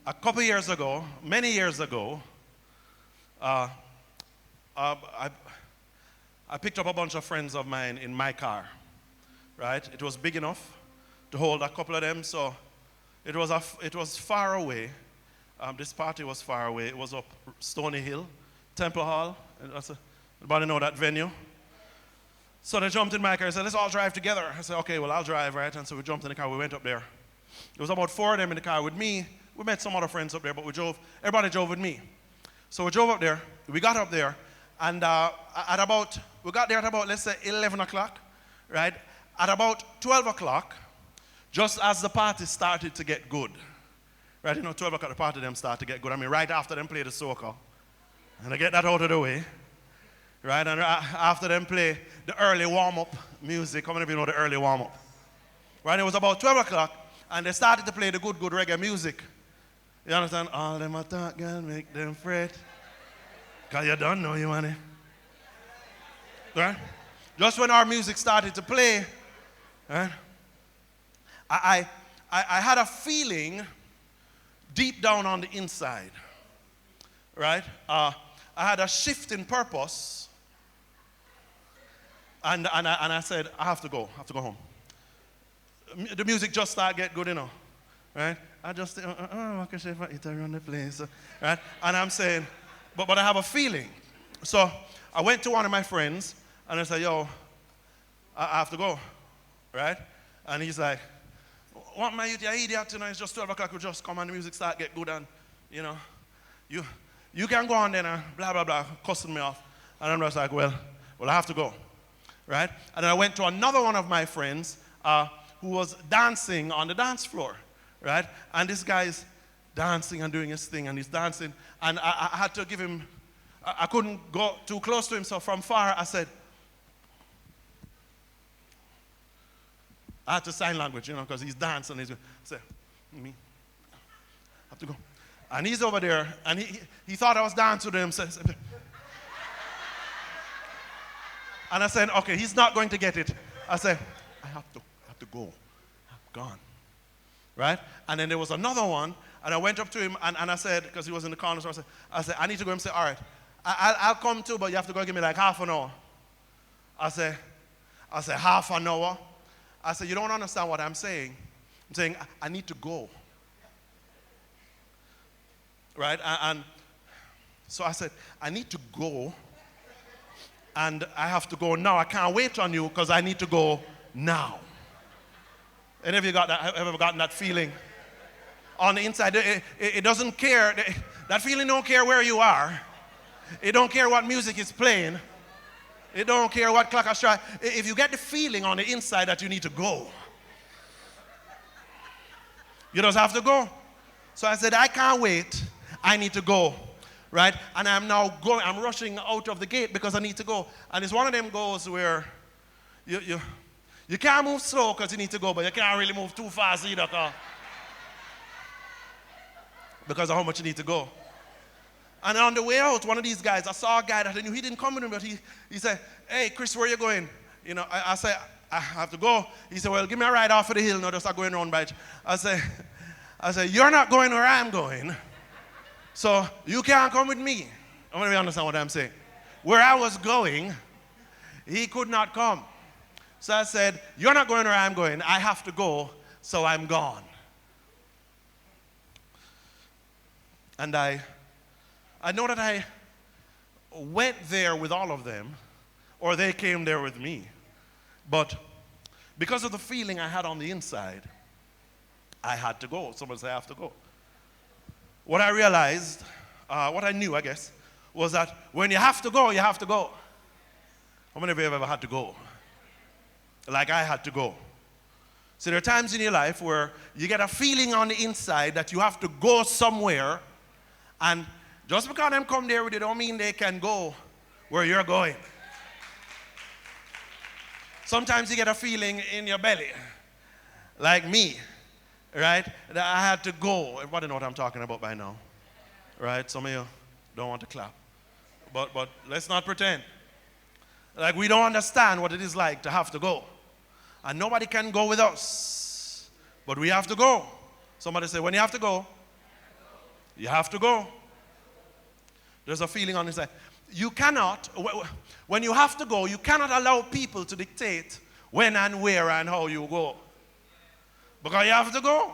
a couple years ago, many years ago, uh, uh, I, I picked up a bunch of friends of mine in my car, right? It was big enough to hold a couple of them, so it was far away. This party was far away. It was up Stony Hill, Temple Hall. Everybody know that venue? So they jumped in my car and said, let's all drive together. I said, okay, well, I'll drive, right? And so we jumped in the car. We went up there. There was about 4 of them in the car with me. We met some other friends up there, but everybody drove with me. So we drove up there. We got up there. And we got there at about, let's say, 11 o'clock, right? At about 12 o'clock, just as the party started to get good, right? 12 o'clock, the party them start to get good. I mean, right after them play the soca. And I get that out of the way, right? And after them play the early warm-up music. How many of you know the early warm-up? Right? It was about 12 o'clock, and they started to play the good reggae music. You understand? All them attack can make them fret. Because you don't know you want it. Right? Just when our music started to play, right? I had a feeling deep down on the inside, right? I had a shift in purpose, and I said, I have to go home. The music just started getting good, right? I just, I can say if I eat around the place, right? And I'm saying, but I have a feeling. So I went to one of my friends, and I said, yo, I have to go, right? And he's like, what my youth, you idiot, it's just 12 o'clock, we just come and the music start get good, and, you can go on then and blah, blah, blah, cussing me off. And I'm just like, well, I have to go, right? And then I went to another one of my friends who was dancing on the dance floor, right? And this guy's dancing and doing his thing, and he's dancing, and I had to give him, I couldn't go too close to him, so from far I said, I had to sign language, because he's dancing, and he's going to say, me, I have to go. And he's over there, and he thought I was dancing with him. And I said, okay, he's not going to get it. I said, I have to go. I'm gone. Right? And then there was another one, and I went up to him, and I said, because he was in the corner, so I said, I need to go and say, all right, I'll come too, but you have to go give me like half an hour. I said, half an hour? I said, you don't understand what I'm saying. I'm saying, I need to go. Right? And so I said, I need to go, and I have to go now. I can't wait on you because I need to go now. Any of you ever gotten that feeling? On the inside, it doesn't care. That feeling don't care where you are. It don't care what music is playing. It don't care what clock I strike. If you get the feeling on the inside that you need to go, you just have to go. So I said, I can't wait. I need to go, right? And I'm now going. I'm rushing out of the gate because I need to go. And it's one of them goes where you can't move slow because you need to go, but you can't really move too fast either because of how much you need to go. And on the way out, one of these guys, I saw a guy that I knew he didn't come with me, but he said, hey, Chris, where are you going? I said, I have to go. He said, well, give me a ride off of the hill. No, just going around by. I said, you're not going where I'm going, so you can't come with me. I want to understand what I'm saying. Where I was going, he could not come. So I said, you're not going where I'm going. I have to go, so I'm gone. And I know that I went there with all of them, or they came there with me. But because of the feeling I had on the inside, I had to go. Somebody say I have to go. What I realized, what I knew, I guess, was that when you have to go, you have to go. How many of you have ever had to go? Like I had to go. So there are times in your life where you get a feeling on the inside that you have to go somewhere, and just because them come there with you don't mean they can go where you're going. Sometimes you get a feeling in your belly, like me, right? That I had to go. Everybody know what I'm talking about by now, right? Some of you don't want to clap. But let's not pretend. Like we don't understand what it is like to have to go. And nobody can go with us. But we have to go. Somebody say, when you have to go, You have to go. There's a feeling on inside. You cannot, when you have to go, you cannot allow people to dictate when and where and how you go. Because you have to go.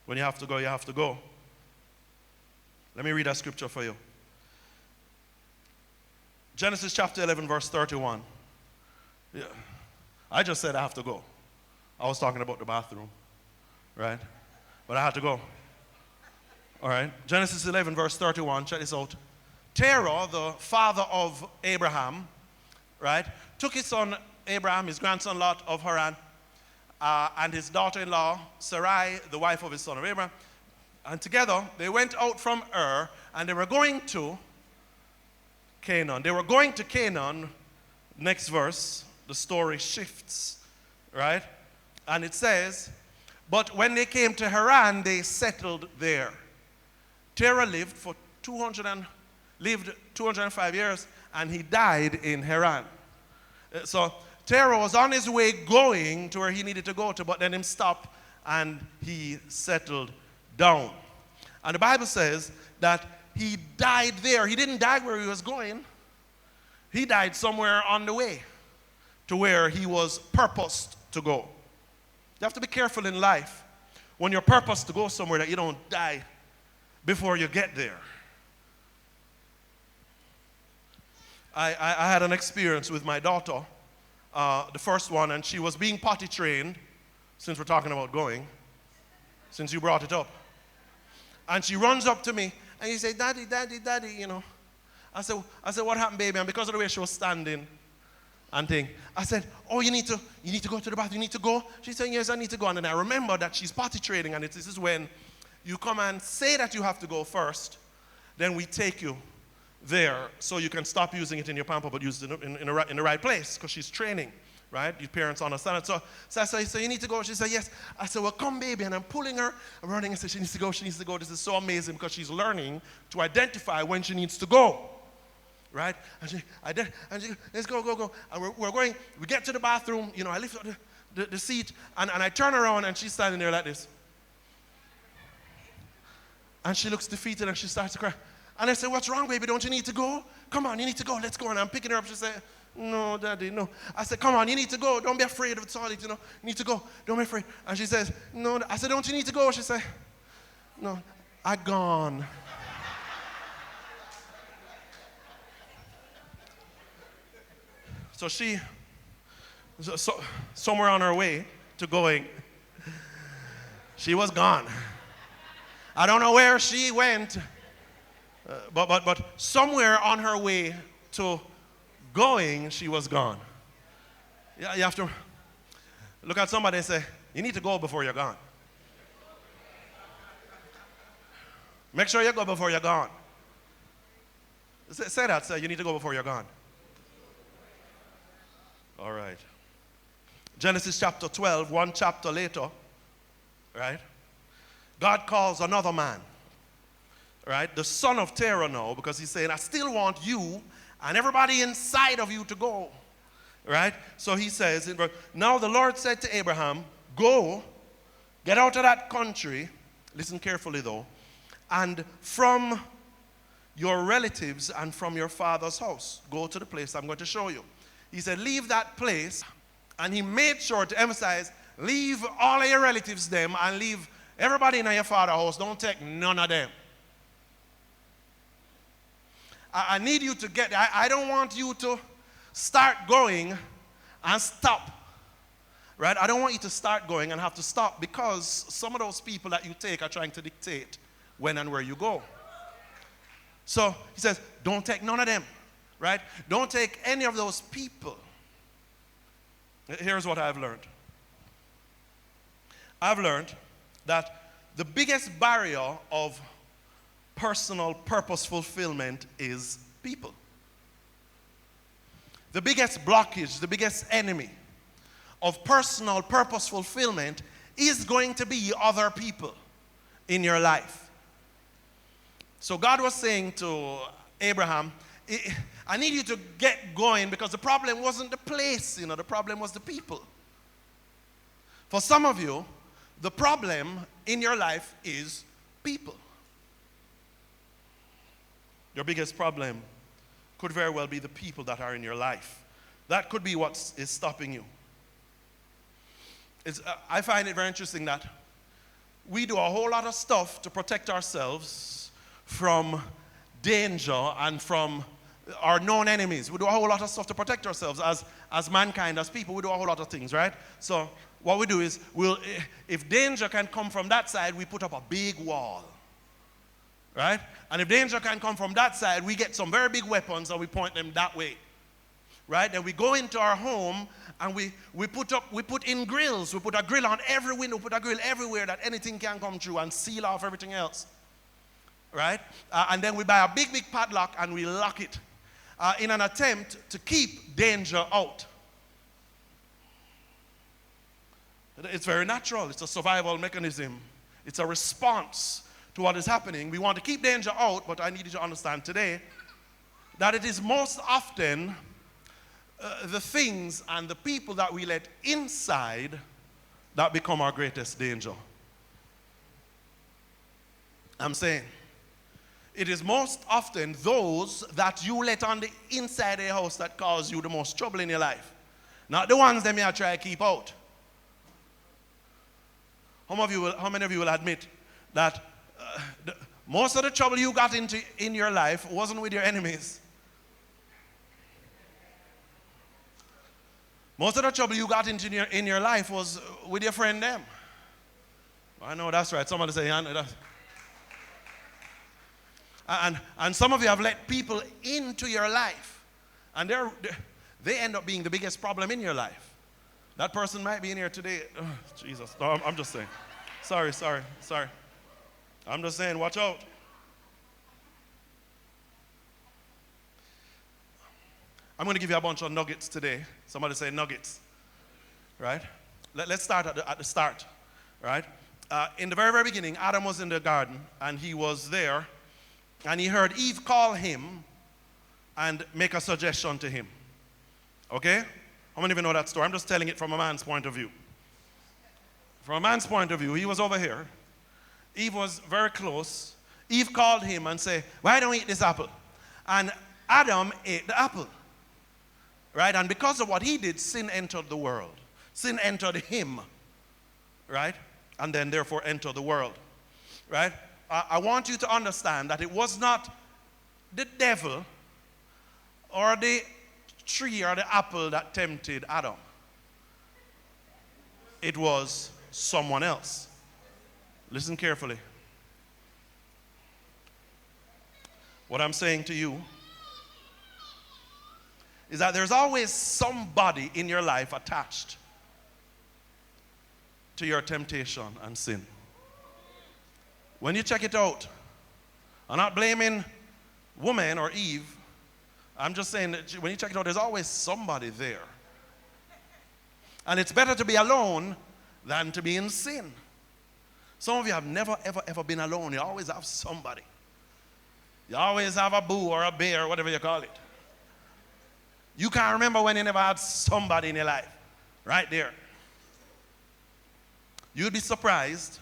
When you have to go, you have to go. Let me read a scripture for you. Genesis chapter 11, verse 31. Yeah. I just said I have to go. I was talking about the bathroom, right? But I had to go. All right. Genesis 11, verse 31. Check this out. Terah, the father of Abraham, right, took his son Abraham, his grandson Lot of Haran, and his daughter-in-law Sarai, the wife of his son of Abraham, and together they went out from Ur, and they were going to Canaan. They were going to Canaan. Next verse, the story shifts, right? And it says, but when they came to Haran, they settled there. Terah lived 205 years, and he died in Haran. So Terah was on his way going to where he needed to go to, but then him stopped and he settled down. And the Bible says that he died there. He didn't die where he was going. He died somewhere on the way to where he was purposed to go. You have to be careful in life when you're purposed to go somewhere that you don't die before you get there. I had an experience with my daughter, the first one, and she was being potty trained, since we're talking about going, since you brought it up. And she runs up to me, and she said, Daddy, Daddy, Daddy, you know. I said, what happened, baby? And because of the way she was standing and thing, I said, oh, you need to go to the bathroom, you need to go? She said, yes, I need to go. And then I remember that she's potty training, and this is when you come and say that you have to go first, then we take you there so you can stop using it in your pamper but use it in the right place because she's training, right? Your parents understand it. So I said, so you need to go? She said, yes. I said, well, come, baby. And I'm pulling her, I'm running and said, she needs to go, she needs to go. This is so amazing because she's learning to identify when she needs to go, right? And she let's go. And we're going, we get to the bathroom, you know, I lift up the seat, and I turn around, and she's standing there like this. And she looks defeated, and she starts to cry. And I said, what's wrong, baby? Don't you need to go? Come on, you need to go. Let's go. And I'm picking her up. She said, no, Daddy, no. I said, come on, you need to go. Don't be afraid of the toilet, you know. You need to go. Don't be afraid. And she says, no. I said, don't you need to go? She said, no, I gone. So somewhere on her way to going, she was gone. I don't know where she went, but somewhere on her way to going, she was gone. Yeah, you have to look at somebody and say, you need to go before you're gone. Make sure you go before you're gone. Say that, say, you need to go before you're gone. All right. Genesis chapter 12, one chapter later, right? God calls another man, right? The son of Terah now, because he's saying, I still want you and everybody inside of you to go, right? So he says, now the Lord said to Abraham, go, get out of that country, listen carefully though, and from your relatives and from your father's house, go to the place I'm going to show you. He said, leave that place, and he made sure to emphasize, leave all of your relatives them and leave everybody in your father's house. Don't take none of them. I need you to get, I don't want you to start going and stop. Right? I don't want you to start going and have to stop because some of those people that you take are trying to dictate when and where you go. So he says, don't take none of them. Right? Don't take any of those people. Here's what I've learned. I've learned that the biggest barrier of personal purpose fulfillment is people. The biggest blockage, the biggest enemy of personal purpose fulfillment is going to be other people in your life. So God was saying to Abraham, I need you to get going because the problem wasn't the place, the problem was the people. For some of you, The problem in your life is people. Your biggest problem could very well be the people that are in your life. That could be what is stopping you. I find it very interesting that we do a whole lot of stuff to protect ourselves from danger and from our known enemies. We do a whole lot of stuff to protect ourselves as mankind, as people. We do a whole lot of things, right? So what we do is, if danger can come from that side, we put up a big wall, right? And if danger can come from that side, we get some very big weapons and we point them that way, right? Then we go into our home and we put in grills. We put a grill on every window, put a grill everywhere that anything can come through and seal off everything else, right? And then we buy a big padlock and we lock it in an attempt to keep danger out. It's very natural. It's a survival mechanism. It's a response to what is happening. We want to keep danger out, but I need you to understand today that it is most often the things and the people that we let inside that become our greatest danger. I'm saying, it is most often those that you let on the inside of your house that cause you the most trouble in your life. Not the ones that may try to keep out. How many of you will admit that most of the trouble you got into in your life wasn't with your enemies? Most of the trouble you got into in your life was with your friend them. I know that's right. Somebody say, yeah, that's... And some of you have let people into your life, and they end up being the biggest problem in your life. That person might be in here today. Oh, Jesus, no, I'm just saying. Sorry. I'm just saying, watch out. I'm going to give you a bunch of nuggets today. Somebody say nuggets, right? Let's start at the start, right? In the very, very beginning, Adam was in the garden, and he was there, and he heard Eve call him and make a suggestion to him. Okay? How many of you know that story? I'm just telling it from a man's point of view. From a man's point of view, he was over here. Eve was very close. Eve called him and said, why don't we eat this apple? And Adam ate the apple. Right? And because of what he did, sin entered the world. Sin entered him. Right? And then therefore entered the world. Right? I want you to understand that it was not the devil or the tree or the apple that tempted Adam. It was someone else. Listen carefully. What I'm saying to you is that there's always somebody in your life attached to your temptation and sin. When you check it out, I'm not blaming woman or Eve. I'm just saying that when you check it out, there's always somebody there. And it's better to be alone than to be in sin. Some of you have never, ever been alone. You always have somebody. You always have a boo or a bear, or whatever you call it. You can't remember when you never had somebody in your life. Right there. You'd be surprised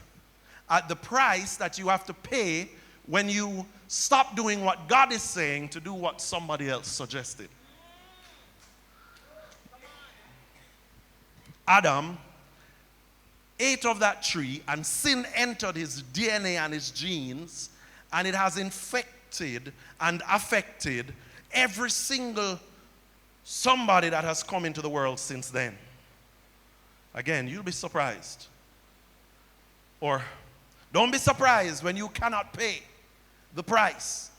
at the price that you have to pay when you stop doing what God is saying to do what somebody else suggested. Adam ate of that tree and sin entered his DNA and his genes, and it has infected and affected every single somebody that has come into the world since then. Again, you'll be surprised. Or don't be surprised when you cannot pay the price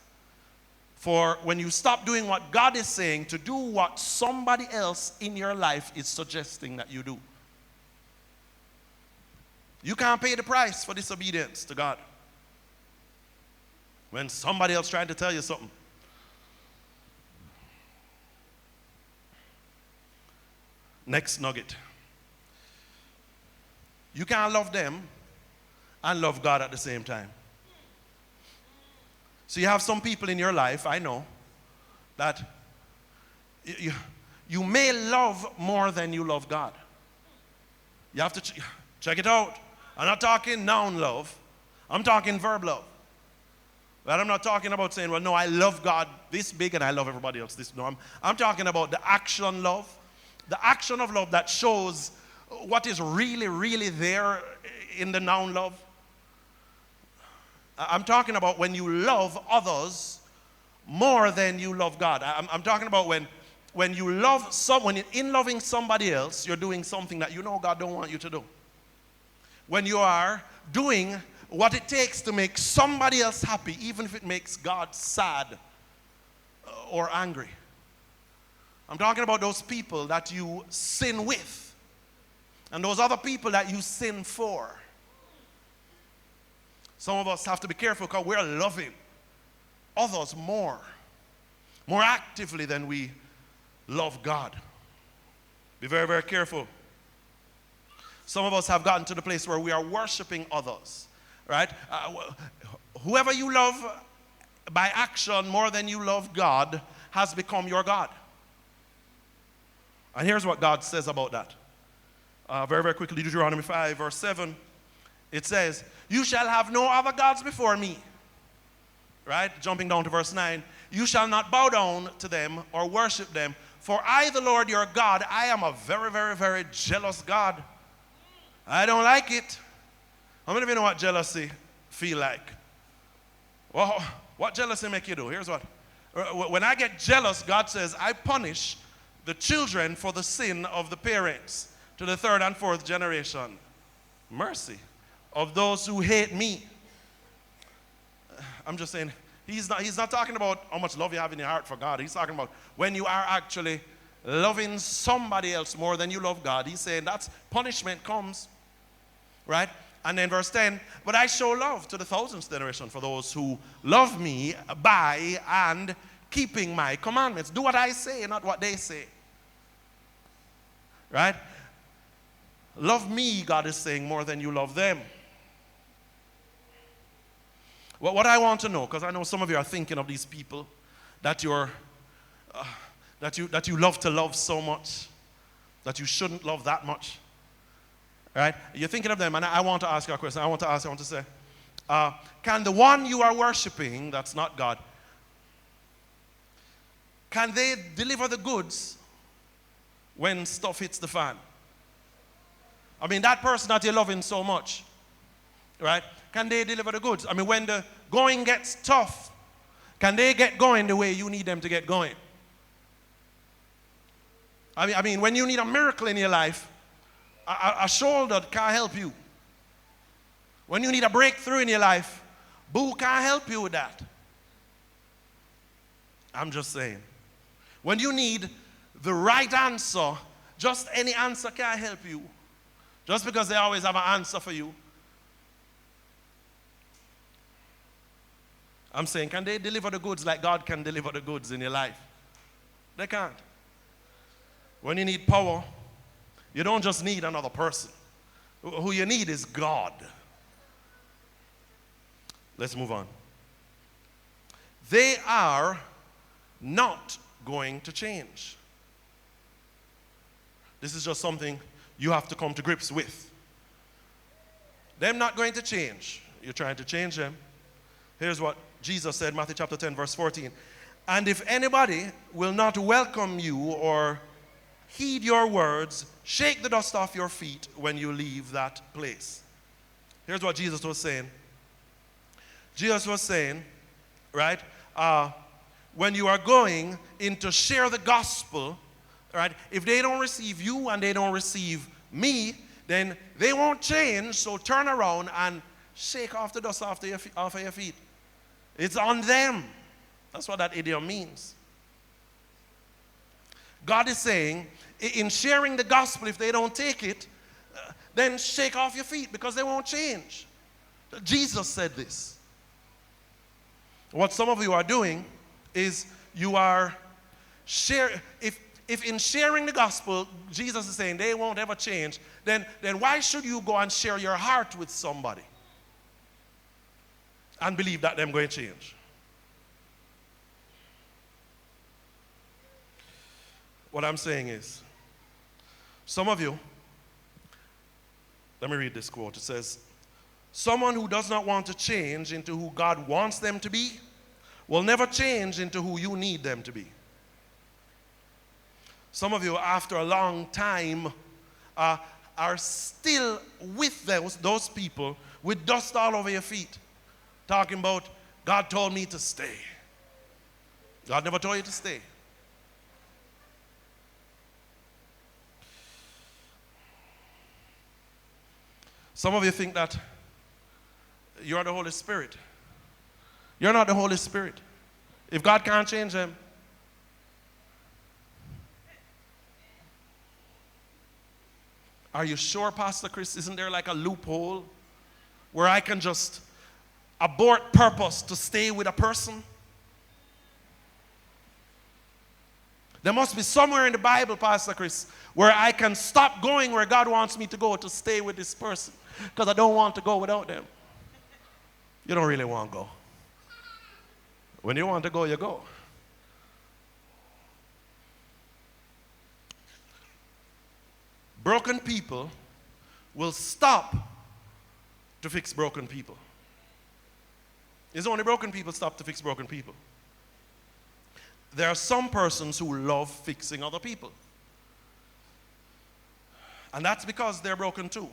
for when you stop doing what God is saying to do what somebody else in your life is suggesting that you do. You can't pay the price for disobedience to God. When somebody else trying to tell you something. Next nugget. You can't love them and love God at the same time. So you have some people in your life, I know, that you may love more than you love God. You have to check it out. I'm not talking noun love. I'm talking verb love. But I'm not talking about saying, well, no, I love God this big and I love everybody else this. No, I'm talking about the action love. The action of love that shows what is really, really there in the noun love. I'm talking about when you love others more than you love God. I'm talking about when you love someone, in loving somebody else, you're doing something that you know God don't want you to do. When you are doing what it takes to make somebody else happy, even if it makes God sad or angry. I'm talking about those people that you sin with and those other people that you sin for. Some of us have to be careful because we're loving others more actively than we love God. Be very, very careful. Some of us have gotten to the place where we are worshiping others, right? Whoever you love by action more than you love God has become your God. And here's what God says about that. Very, very quickly, Deuteronomy 5, verse 7. It says, you shall have no other gods before me. Right? Jumping down to verse 9. You shall not bow down to them or worship them. For I, the Lord your God, I am a very, very, very jealous God. I don't like it. How many of you know what jealousy feel like? Well, what jealousy make you do? Here's what. When I get jealous, God says, I punish the children for the sin of the parents to the third and fourth generation. Mercy of those who hate me. I'm just saying, he's not talking about how much love you have in your heart for God. He's talking about when you are actually loving somebody else more than you love God. He's saying that's punishment comes, right? And then verse 10, but I show love to the thousandth generation for those who love me by and keeping my commandments. Do what I say, not what they say. Right? Love me, God is saying, more than you love them. Well, what I want to know, because I know some of you are thinking of these people that you love to love so much, that you shouldn't love that much. Right? You're thinking of them, and I want to ask you a question. I want to say, can the one you are worshiping, that's not God, can they deliver the goods when stuff hits the fan? I mean, that person that you're loving so much, right? Can they deliver the goods? I mean, when the going gets tough, can they get going the way you need them to get going? I mean, when you need a miracle in your life, a shoulder can't help you. When you need a breakthrough in your life, boo can't help you with that. I'm just saying. When you need the right answer, just any answer can't help you. Just because they always have an answer for you. I'm saying, can they deliver the goods like God can deliver the goods in your life? They can't. When you need power, you don't just need another person. Who you need is God. Let's move on. They are not going to change. This is just something you have to come to grips with. Them not going to change. You're trying to change them. Here's what Jesus said, Matthew chapter 10, verse 14. And if anybody will not welcome you or heed your words, shake the dust off your feet when you leave that place. Here's what Jesus was saying. Jesus was saying, right, when you are going in to share the gospel, right, if they don't receive you and they don't receive me, then they won't change, so turn around and shake off the dust off of your feet. It's on them. That's what that idiom means. God is saying, in sharing the gospel, if they don't take it, then shake off your feet because they won't change. Jesus said this. What some of you are doing is you are sharing, if in sharing the gospel, Jesus is saying they won't ever change, then why should you go and share your heart with somebody and believe that they're going to change? What I'm saying is, some of you, let me read this quote. It says, Someone who does not want to change into who God wants them to be will never change into who you need them to be. Some of you, after a long time, are still with those people with dust all over your feet, talking about, God told me to stay. God never told you to stay. Some of you think that you're the Holy Spirit. You're not the Holy Spirit. If God can't change them, are you sure, Pastor Chris, isn't there like a loophole where I can just abort purpose to stay with a person? There must be somewhere in the Bible, Pastor Chris, where I can stop going where God wants me to go to stay with this person because I don't want to go without them. You don't really want to go. When you want to go, you go. Broken people will stop to fix broken people. It's only broken people stop to fix broken people. There are some persons who love fixing other people. And that's because they're broken too.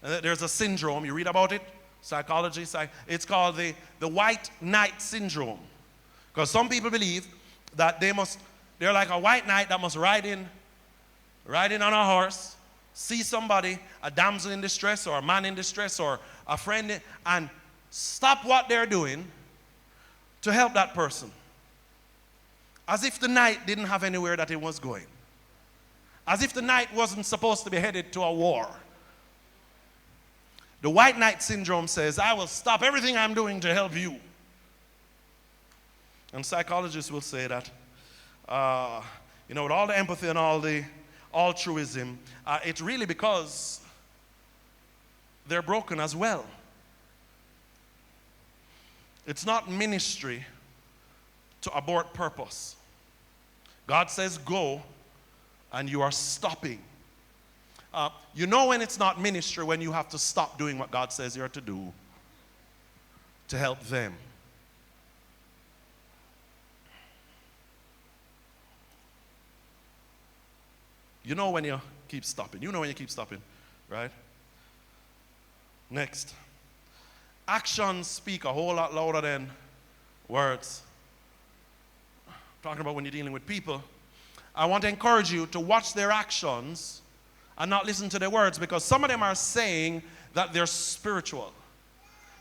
There's a syndrome, you read about it, psychology, it's called the white knight syndrome. Because some people believe that they're like a white knight that must ride in on a horse, see somebody, a damsel in distress or a man in distress or a friend, and stop what they're doing to help that person. As if the knight didn't have anywhere that he was going. As if the knight wasn't supposed to be headed to a war. The white knight syndrome says, I will stop everything I'm doing to help you. And psychologists will say that, with all the empathy and all the altruism, it's really because they're broken as well. It's not ministry to abort purpose. God says go, and you are stopping. You know when it's not ministry, when you have to stop doing what God says you're to do to help them. You know when you keep stopping. You know when you keep stopping, right? Next. Actions speak a whole lot louder than words. I'm talking about when you're dealing with people. I want to encourage you to watch their actions and not listen to their words, because some of them are saying that they're spiritual.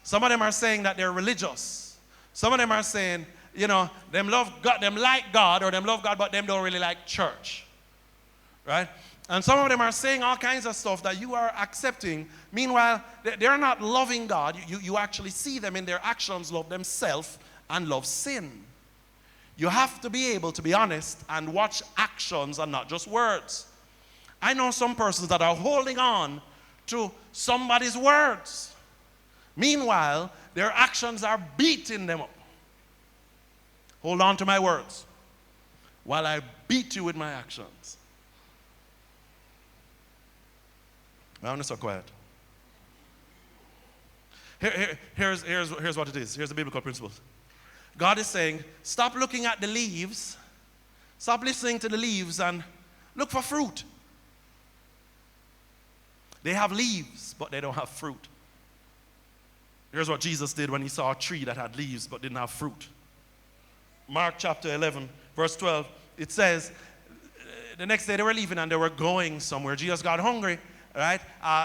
Some of them are saying that they're religious. Some of them are saying, them love God, them like God, or them love God, but them don't really like church. Right? And some of them are saying all kinds of stuff that you are accepting. Meanwhile, they're not loving God. You actually see them in their actions, love themselves and love sin. You have to be able to be honest and watch actions and not just words. I know some persons that are holding on to somebody's words. Meanwhile, their actions are beating them up. Hold on to my words while I beat you with my actions. I'm not so quiet. Here's what it is. Here's the biblical principle. God is saying, stop looking at the leaves. Stop listening to the leaves and look for fruit. They have leaves, but they don't have fruit. Here's what Jesus did when he saw a tree that had leaves but didn't have fruit. Mark chapter 11, verse 12, it says, the next day they were leaving and they were going somewhere. Jesus got hungry, right?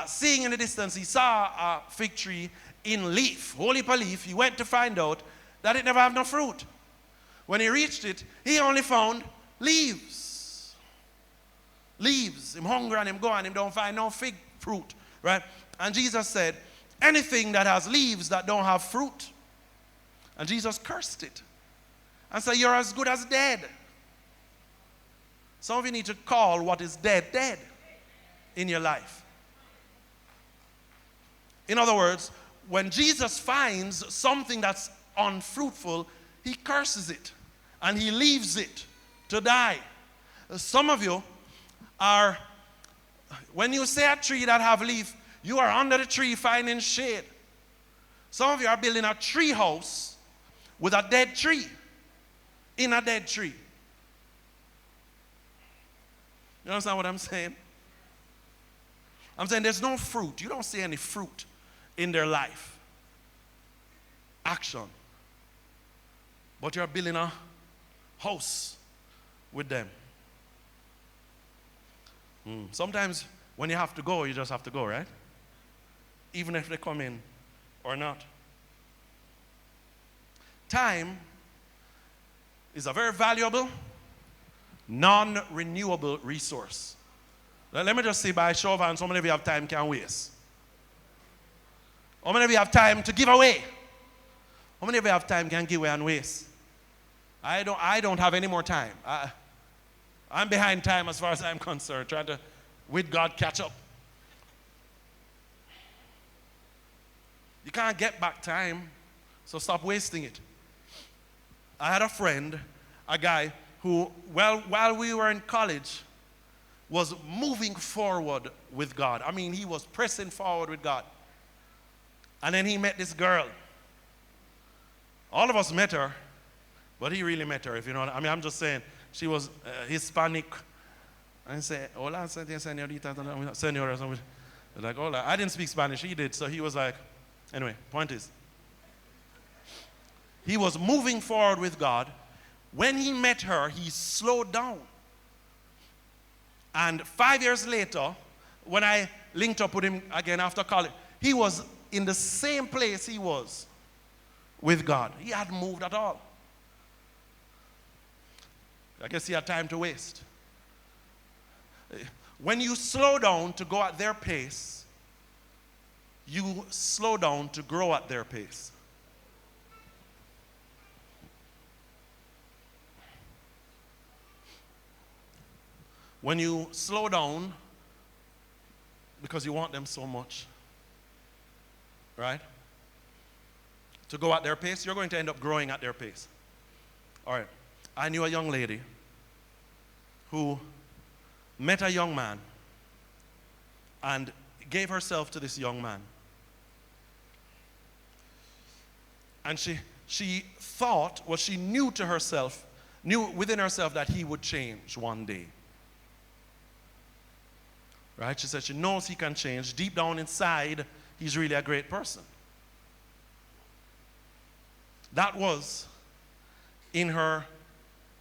Seeing in the distance, he saw a fig tree in leaf, whole heap of leaf. He went to find out that it never had no fruit. When he reached it, he only found leaves. Leaves. Him hungry and him go and him don't find no fig fruit, right? And Jesus said, anything that has leaves that don't have fruit. And Jesus cursed it and said, you're as good as dead. Some of you need to call what is dead, dead in your life. In other words, when Jesus finds something that's unfruitful, he curses it and he leaves it to die. Some of you are, when you say a tree that have leaf, you are under the tree finding shade. Some of you are building a tree house with a dead tree, in a dead tree. You understand what I'm saying? I'm saying there's no fruit. You don't see any fruit in their life. Action. But you're building a house with them. Sometimes when you have to go, you just have to go, right? Even if they come in or not. Time is a very valuable, non-renewable resource. Now, let me just say by show of hands, how many of you have time can waste? How many of you have time to give away? How many of you have time can give away and waste? I don't have any more time. I'm behind time as far as I'm concerned, trying to, with God, catch up. You can't get back time, so stop wasting it. I had a friend, a guy who, while we were in college, was moving forward with God. I mean, he was pressing forward with God. And then he met this girl. All of us met her, but he really met her, if you know what I mean. I'm just saying, she was Hispanic. And I said, hola, señorita, señora, something. Like, hola. I didn't speak Spanish, he did, so he was like, anyway, point is, he was moving forward with God. When he met her, he slowed down. And 5 years later, when I linked up with him again after college, he was in the same place he was with God. He hadn't moved at all. I guess he had time to waste. When you slow down to go at their pace, you slow down to grow at their pace. When you slow down because you want them so much, right? To go at their pace, you're going to end up growing at their pace. All right. I knew a young lady who met a young man and gave herself to this young man. And she thought, well, she knew to herself, knew within herself that he would change one day. Right? She said she knows he can change. Deep down inside, he's really a great person. That was in her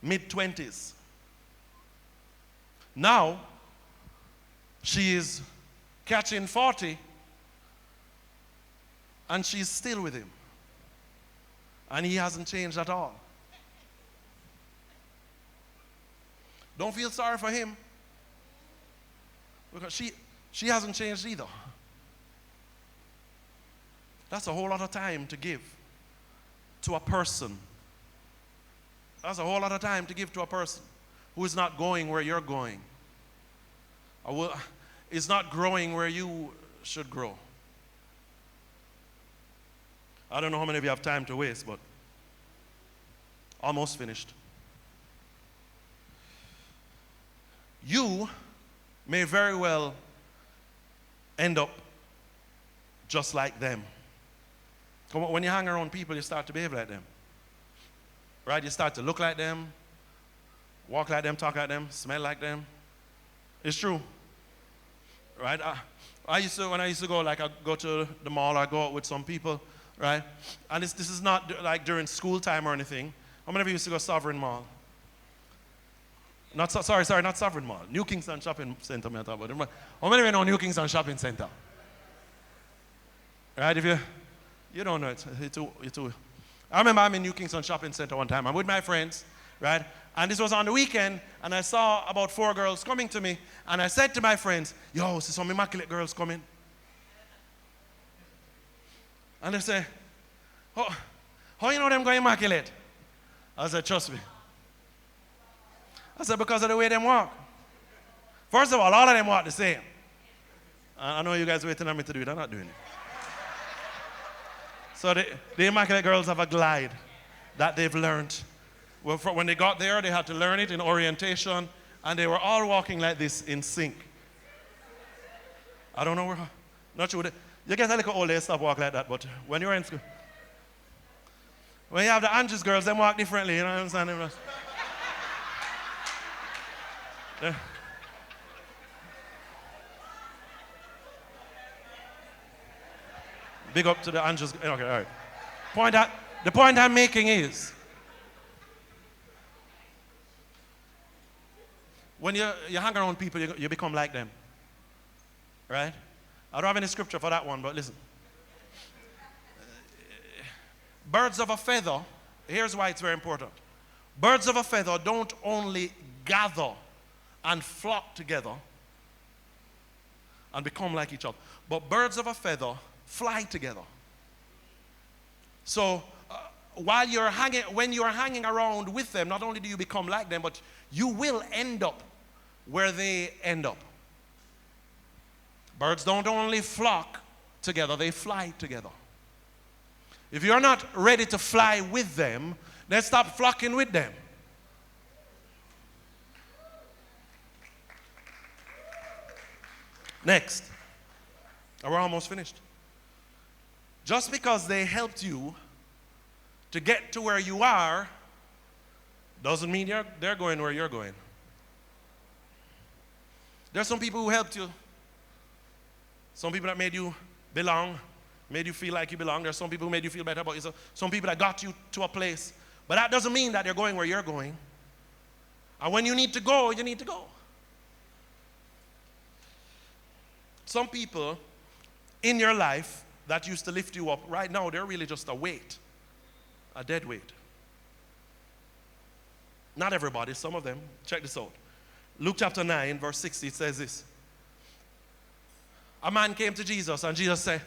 mid-20s. Now, she is catching 40, and she's still with him. And he hasn't changed at all. Don't feel sorry for him, because she hasn't changed either. That's a whole lot of time to give to a person. That's a whole lot of time to give to a person who is not going where you're going, or is not growing where you should grow. I don't know how many of you have time to waste, but almost finished. You may very well end up just like them. When you hang around people, you start to behave like them. Right? You start to look like them, walk like them, talk like them, smell like them. It's true. Right? When I used to go, like I go to the mall, I go out with some people, right? And this is not like during school time or anything. How many of you used to go Sovereign Mall? Not Sovereign Mall. New Kingston Shopping Center, I'm talking about. How many of you know New Kingston Shopping Center? Right? If you don't know it, you're too. I remember I'm in New Kingston Shopping Center one time. I'm with my friends, right? And this was on the weekend, and I saw about 4 girls coming to me, and I said to my friends, yo, see some immaculate girls coming? And they say, oh, how you know them going immaculate? I said, trust me. I said, because of the way they walk. First of all of them walk the same. I know you guys waiting on me to do it. I'm not doing it. So the immaculate girls have a glide that they've learned. Well, when they got there, they had to learn it in orientation, and they were all walking like this in sync. I don't know where. Not true. You get a little old, they stop walk like that, but when you're in school, when you have the Andrews girls, they walk differently, you know what I'm saying? Yeah. Big up to the Andrews. Okay, all right. The point I'm making is, when you hang around people, you become like them. Right? I don't have any scripture for that one, but listen. Birds of a feather, here's why it's very important. Birds of a feather don't only gather and flock together and become like each other, but birds of a feather fly together. So when you're hanging around with them, not only do you become like them, but you will end up where they end up. Birds don't only flock together, they fly together. If you're not ready to fly with them, then stop flocking with them. Next. We're almost finished. Just because they helped you to get to where you are doesn't mean they're going where you're going. There's some people who helped you. Some people that made you belong, made you feel like you belong. There's some people who made you feel better about yourself. Some people that got you to a place. But that doesn't mean that they're going where you're going. And when you need to go, you need to go. Some people in your life that used to lift you up, right now they're really just a weight, a dead weight. Not everybody, some of them. Check this out. Luke chapter 9, verse 60, it says this. A man came to Jesus and Jesus said,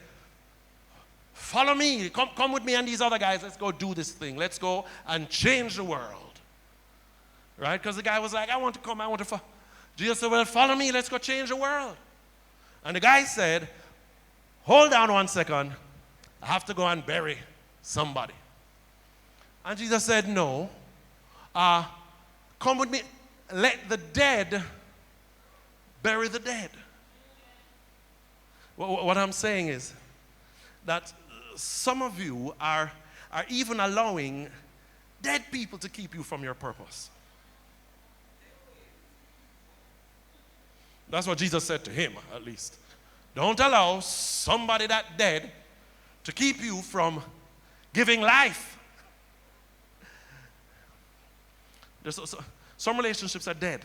follow me, come with me and these other guys, let's go do this thing. Let's go and change the world. Right? Because the guy was like, I want to come, I want to follow. Jesus said, well, follow me, let's go change the world. And the guy said, hold on 1 second, I have to go and bury somebody. And Jesus said, no, come with me, let the dead bury the dead. What I'm saying is that some of you are even allowing dead people to keep you from your purpose. That's what Jesus said to him, at least. Don't allow somebody that dead to keep you from giving life. Some relationships are dead.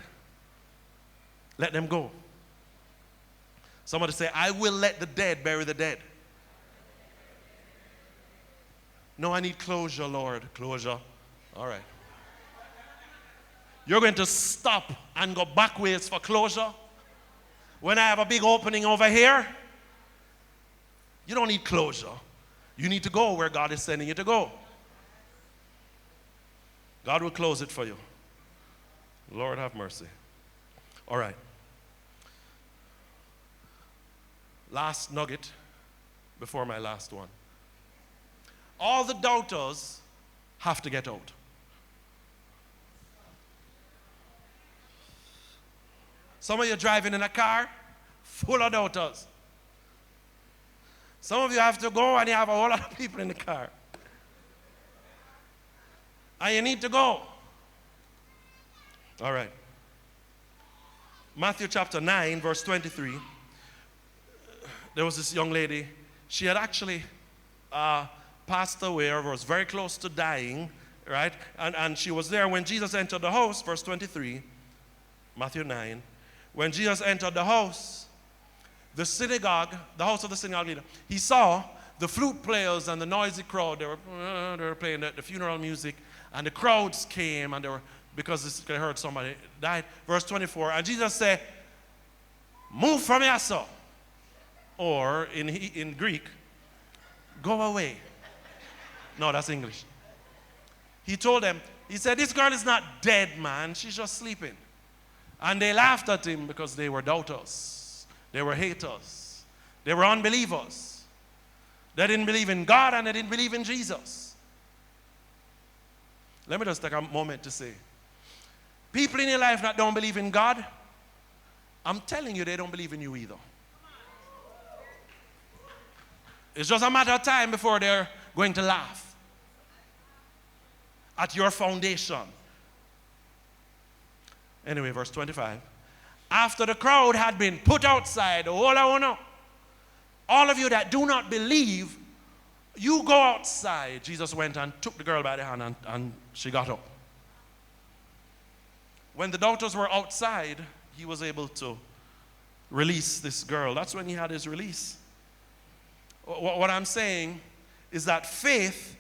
Let them go. Somebody say, I will let the dead bury the dead. No, I need closure, Lord. Closure. All right. You're going to stop and go backwards for closure? When I have a big opening over here? You don't need closure. You need to go where God is sending you to go. God will close it for you. Lord have mercy. All right. Last nugget before my last one. All the doubters have to get out. Some of you driving in a car full of doubters. Some of you have to go and you have a whole lot of people in the car. And you need to go. All right. Matthew chapter 9, verse 23. There was this young lady. She had actually passed away or was very close to dying, right? And she was there when Jesus entered the house, verse 23, Matthew 9. When Jesus entered the house, the house of the synagogue leader, he saw the flute players and the noisy crowd. They were playing the funeral music, and the crowds came, and because they heard somebody died. Verse 24, and Jesus said, move from here, sir. Or in Greek, go away. No, that's English. He told them, he said, this girl is not dead, man. She's just sleeping. And they laughed at him because they were doubters. They were haters. They were unbelievers. They didn't believe in God and they didn't believe in Jesus. Let me just take a moment to say, people in your life that don't believe in God, I'm telling you they don't believe in you either. It's just a matter of time before they're going to laugh at your foundation. Anyway, verse 25. After the crowd had been put outside, all of you that do not believe, you go outside. Jesus went and took the girl by the hand, and she got up. When the doubters were outside, he was able to release this girl. That's when he had his release. What I'm saying is that faith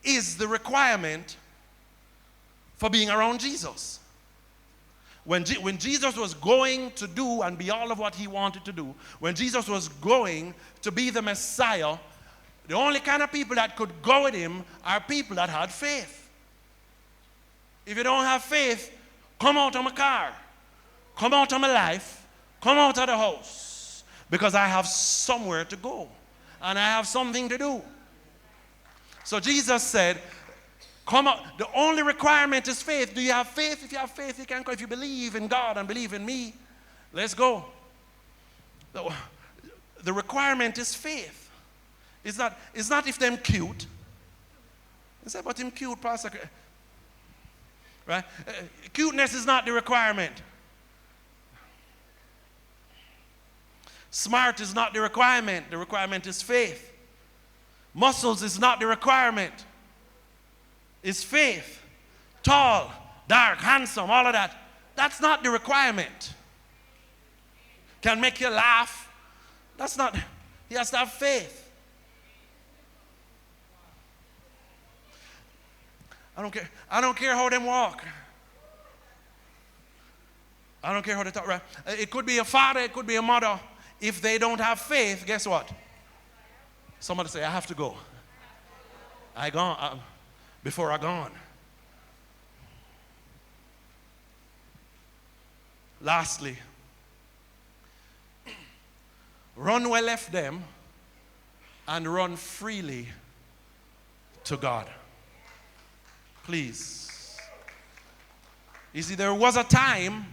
is the requirement for being around Jesus. When Jesus was going to do and be all of what he wanted to do, when Jesus was going to be the Messiah, the only kind of people that could go with him are people that had faith. If you don't have faith, come out of my car, come out of my life, come out of the house, because I have somewhere to go and I have something to do. So Jesus said, come out. The only requirement is faith. Do you have faith? If you have faith, you can go. If you believe in God and believe in me, let's go. The requirement is faith. It's not if them cute. It's about him cute, Pastor. Right? Cuteness is not the requirement. Smart is not the requirement. The requirement is faith. Muscles is not the requirement. It's faith. Tall, dark, handsome, all of that. That's not the requirement. Can make you laugh. That's not. He has to have faith. I don't care how them walk. I don't care how they talk. Right? It could be a father, it could be a mother. If they don't have faith, guess what? Somebody say, I have to go. I gone. Before I gone. Lastly, run where left them and run freely to God. Please. You see, there was a time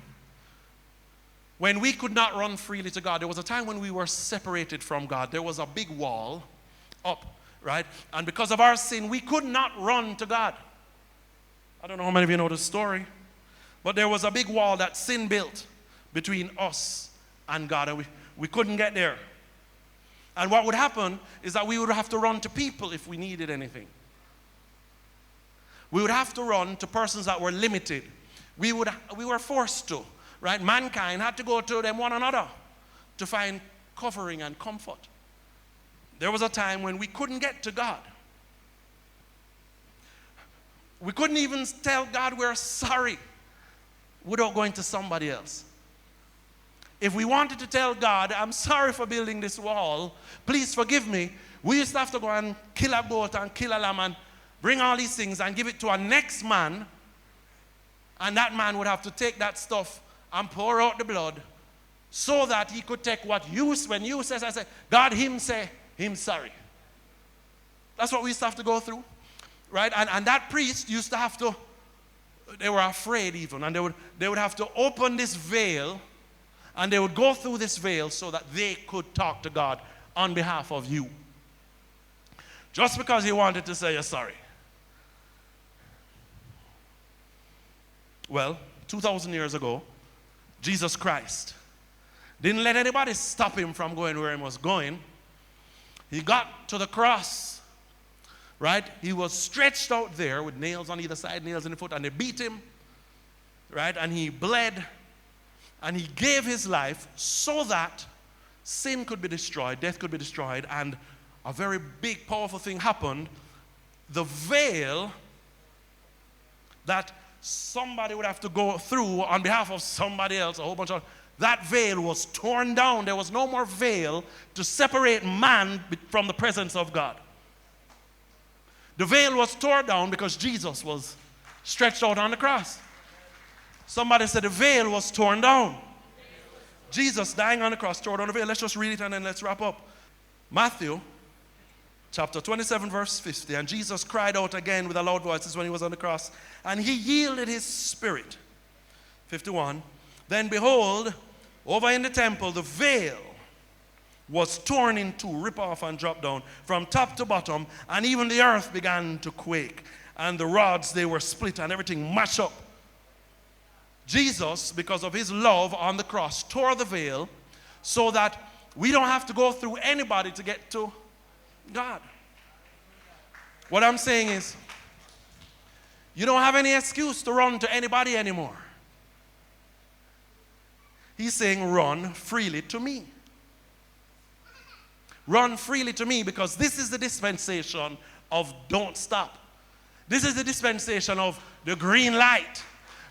when we could not run freely to God. There was a time when we were separated from God. There was a big wall up. Right? And because of our sin, we could not run to God. I don't know how many of you know the story, but there was a big wall that sin built between us and God, and we couldn't get there. And what would happen is that we would have to run to people if we needed anything. We would have to run to persons that were limited. We were forced to, right? Mankind had to go to them one another to find covering and comfort. There was a time when we couldn't get to God. We couldn't even tell God we're sorry without going to somebody else. If we wanted to tell God, I'm sorry for building this wall, please forgive me, we used to have to go and kill a goat and kill a lamb and bring all these things and give it to a next man, and that man would have to take that stuff and pour out the blood so that he could take what you, when you say, I say, God, him say, him sorry. That's what we used to have to go through, right? And that priest used to have to, they were afraid even, and they would have to open this veil, and they would go through this veil so that they could talk to God on behalf of you. Just because he wanted to say you're sorry. Well, 2,000 years ago, Jesus Christ didn't let anybody stop him from going where he was going. He got to the cross, right? He was stretched out there with nails on either side, nails in the foot, and they beat him, right? And he bled, and he gave his life so that sin could be destroyed, death could be destroyed, and a very big, powerful thing happened. The veil that somebody would have to go through on behalf of somebody else, a whole bunch of, that veil was torn down. There was no more veil to separate man from the presence of God. The veil was torn down because Jesus was stretched out on the cross. Somebody said the veil was torn down. Jesus dying on the cross tore down the veil. Let's just read it and then let's wrap up. Matthew chapter 27 verse 50. And Jesus cried out again with a loud voice. This is when he was on the cross. And he yielded his spirit. 51. Then behold, over in the temple, the veil was torn in two, rip off and drop down from top to bottom, and even the earth began to quake. And the rods, they were split and everything mashed up. Jesus, because of his love on the cross, tore the veil so that we don't have to go through anybody to get to God. What I'm saying is, you don't have any excuse to run to anybody anymore. He's saying, run freely to me. Run freely to me, because this is the dispensation of don't stop. This is the dispensation of the green light.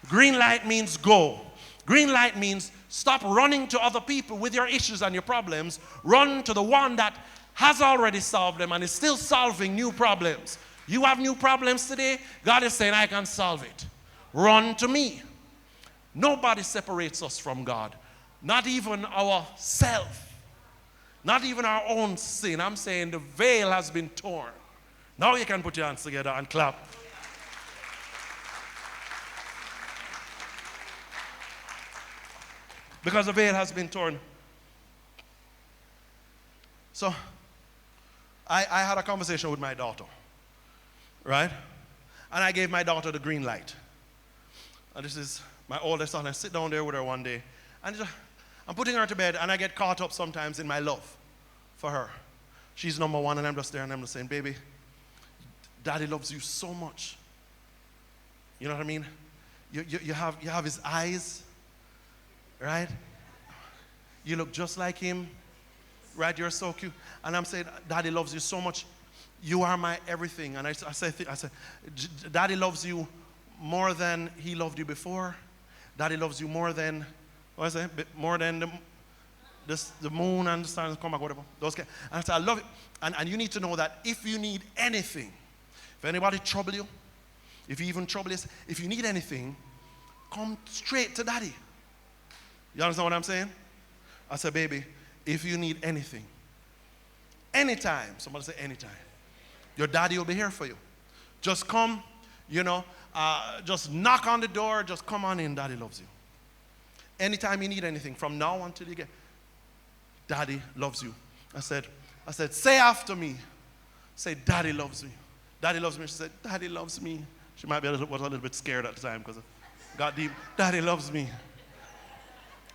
Green light means go. Green light means stop running to other people with your issues and your problems. Run to the one that has already solved them and is still solving new problems. You have new problems today, God is saying, I can solve it. Run to me. Nobody separates us from God. Not even ourselves. Not even our own sin. I'm saying the veil has been torn. Now you can put your hands together and clap. Because the veil has been torn. So, I had a conversation with my daughter. Right? And I gave my daughter the green light. And this is my oldest son. I sit down there with her one day. And I'm putting her to bed, and I get caught up sometimes in my love for her. She's number one, and I'm just there, and I'm just saying, baby, Daddy loves you so much. You know what I mean? You have his eyes, right? You look just like him, right? You're so cute. And I'm saying, Daddy loves you so much. You are my everything. And I said, Daddy loves you more than he loved you before. Daddy loves you more than, what is it? More than the moon and the stars come back, whatever. Those and I said, I love it. And you need to know that if you need anything, if anybody trouble you, if you even trouble us, if you need anything, come straight to Daddy. You understand what I'm saying? I said, baby, if you need anything, anytime, somebody say anytime, your daddy will be here for you. Just come, just knock on the door, just come on in, Daddy loves you. Anytime you need anything, from now until you get, Daddy loves you. I said, say after me. Say, Daddy loves me. Daddy loves me. She said, Daddy loves me. She might be was a little bit scared at the time because it got deep. Daddy loves me.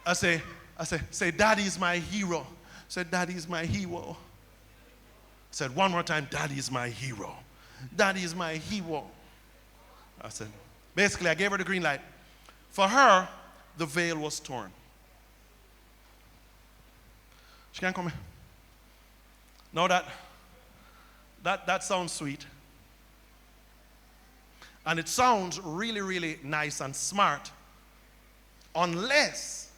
I say, Daddy's my hero. I said, Daddy's my hero. I said, one more time, Daddy's my hero. Daddy's my hero. I said, basically, I gave her the green light. For her, the veil was torn. She can't come in. No, that sounds sweet. And it sounds really, really nice and smart. Unless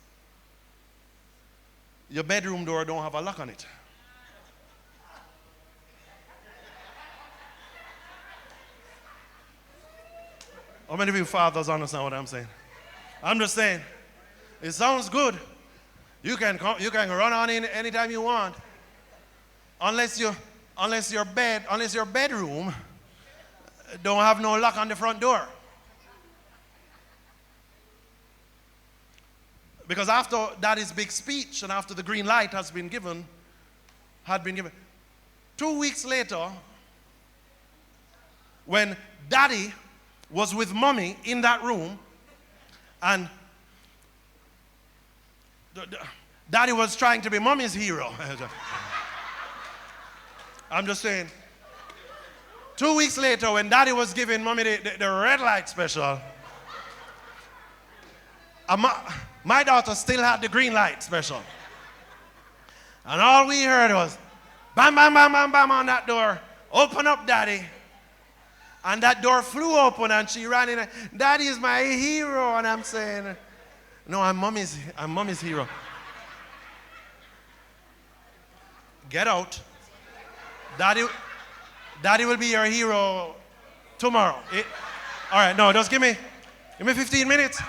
your bedroom door don't have a lock on it. How many of you fathers understand what I'm saying? I'm just saying, it sounds good. You can run on in anytime you want. Unless your bedroom don't have no lock on the front door. Because after Daddy's big speech and after the green light had been given, 2 weeks later, when Daddy was with Mommy in that room, and Daddy was trying to be Mommy's hero. I'm just saying. 2 weeks later, when Daddy was giving Mommy the red light special, my daughter still had the green light special. And all we heard was, bam, bam, bam, bam, bam on that door. Open up, Daddy. And that door flew open and she ran in. Daddy is my hero. And I'm saying, no, I'm Mommy's hero. Get out. Daddy will be your hero tomorrow. All right, no, just give me 15 minutes.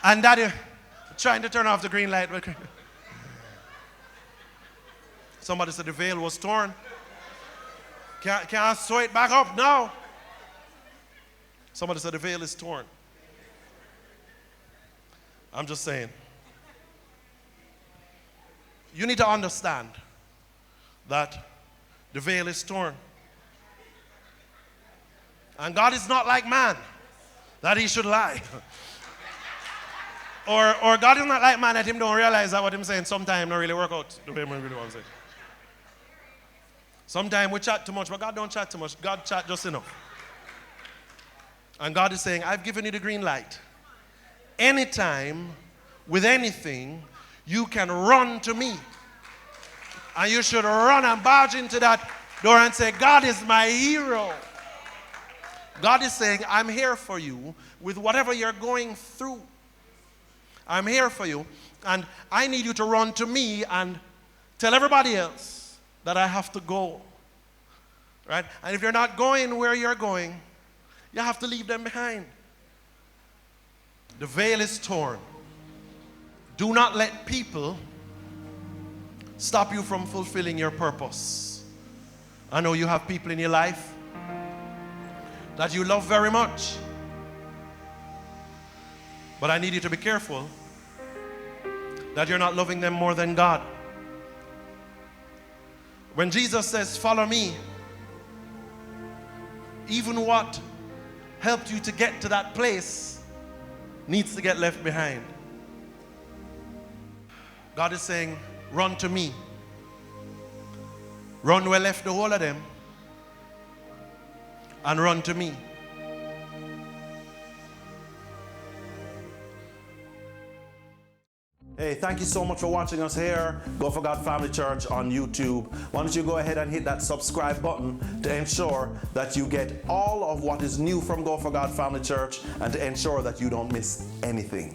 And Daddy trying to turn off the green light. Somebody said the veil was torn. Can't sew it back up now. Somebody said the veil is torn. I'm just saying. You need to understand that the veil is torn. And God is not like man, that he should lie. or God is not like man that him don't realize that what him saying sometimes don't really work out the way man really want to say. Sometimes we chat too much, but God don't chat too much. God chat just enough. And God is saying, I've given you the green light. Anytime, with anything, you can run to me. And you should run and barge into that door and say, God is my hero. God is saying, I'm here for you with whatever you're going through. I'm here for you. And I need you to run to me and tell everybody else that I have to go. Right? And if you're not going where you're going, you have to leave them behind. The veil is torn. Do not let people stop you from fulfilling your purpose. I know you have people in your life that you love very much. But I need you to be careful that you're not loving them more than God. When Jesus says, follow me, even what helped you to get to that place needs to get left behind. God is saying, run to me. Run where left the whole of them. And run to me. Hey, thank you so much for watching us here, Go for God Family Church on YouTube. Why don't you go ahead and hit that subscribe button to ensure that you get all of what is new from Go for God Family Church and to ensure that you don't miss anything.